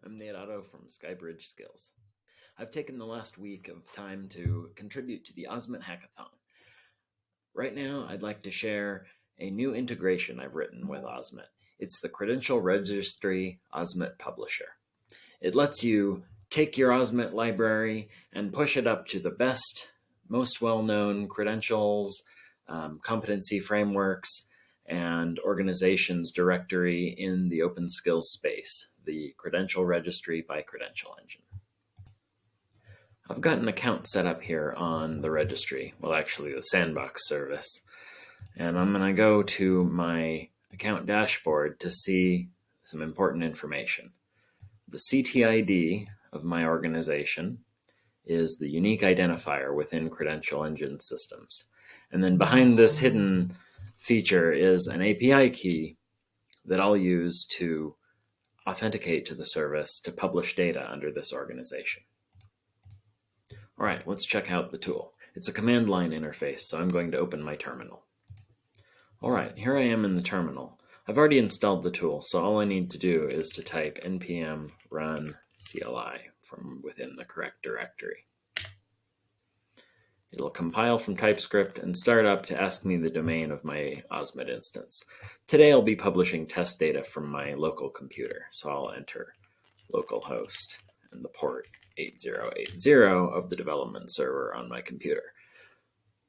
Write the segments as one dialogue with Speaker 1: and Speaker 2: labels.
Speaker 1: I'm Nate Otto from Rich Skills. I've taken the last week of time to contribute to the OSMT Hackathon. Right now, I'd like to share a new integration I've written with OSMT. It's the Credential Registry OSMT Publisher. It lets you take your OSMT library and push it up to the best, most well-known credentials, competency frameworks, and organizations directory in the open skills space, the Credential Registry by Credential Engine. I've got an account set up here on the registry, well actually the sandbox service, and I'm going to go to my account dashboard to see some important information. The CTID of my organization is the unique identifier within Credential Engine systems. And then behind this hidden feature is an API key that I'll use to authenticate to the service to publish data under this organization. All right, let's check out the tool. It's a command line interface, so I'm going to open my terminal. All right, here I am in the terminal. I've already installed the tool, so all I need to do is to type npm run CLI from within the correct directory. It'll compile from TypeScript and start up to ask me the domain of my OSMT instance. Today I'll be publishing test data from my local computer, so I'll enter localhost and the port 8080 of the development server on my computer.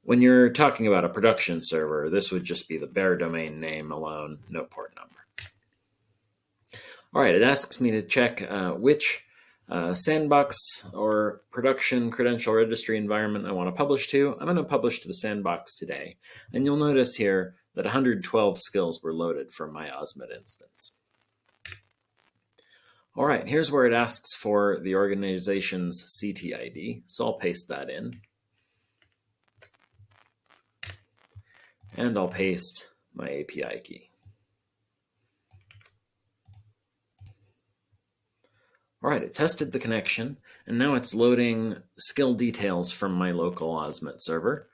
Speaker 1: When you're talking about a production server, this would just be the bare domain name alone, no port number. All right, it asks me to check which sandbox or production credential registry environment I want to publish to. I'm going to publish to the sandbox today. And you'll notice here that 112 skills were loaded from my OSMT instance. All right, here's where it asks for the organization's CTID. So I'll paste that in. And I'll paste my API key. All right, it tested the connection, and now it's loading skill details from my local OSMT server,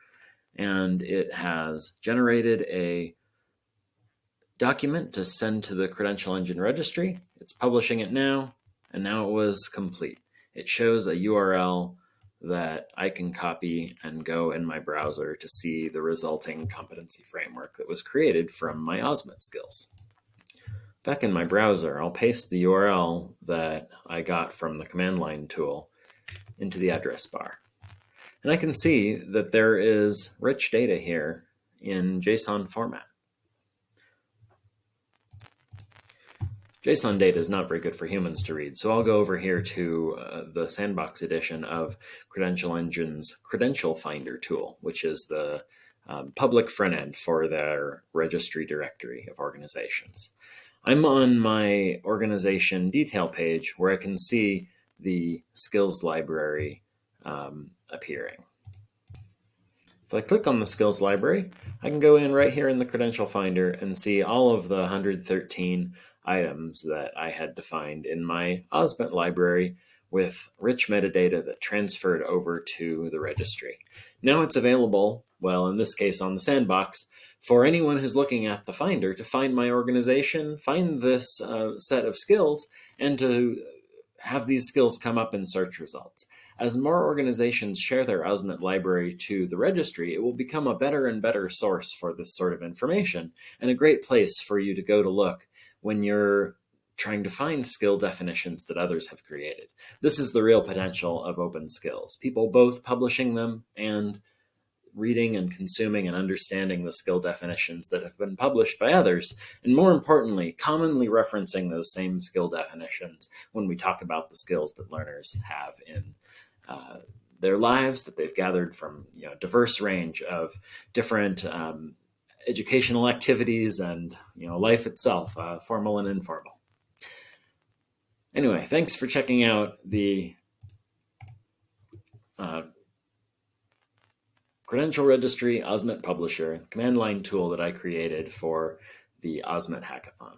Speaker 1: and it has generated a document to send to the Credential Engine registry. It's publishing it now, and now it was complete. It shows a URL that I can copy and go in my browser to see the resulting competency framework that was created from my OSMT skills. Back in my browser, I'll paste the URL that I got from the command line tool into the address bar. And I can see that there is rich data here in JSON format. JSON data is not very good for humans to read, so I'll go over here to the sandbox edition of Credential Engine's Credential Finder tool, which is the public front end for their registry directory of organizations. I'm on my organization detail page where I can see the skills library appearing. If I click on the skills library, I can go in right here in the Credential Finder and see all of the 113 items that I had defined in my OSMT library with rich metadata that transferred over to the registry. Now it's available, well, in this case on the sandbox, for anyone who's looking at the Finder to find my organization, find this set of skills, and to have these skills come up in search results. As more organizations share their OSMT library to the registry, it will become a better and better source for this sort of information, and a great place for you to go to look when you're trying to find skill definitions that others have created. This is the real potential of open skills. People both publishing them and reading and consuming and understanding the skill definitions that have been published by others, and more importantly, commonly referencing those same skill definitions when we talk about the skills that learners have in their lives that they've gathered from a diverse range of different educational activities and life itself, formal and informal. Anyway, thanks for checking out the Credential Registry OSMT Publisher command line tool that I created for the OSMT Hackathon.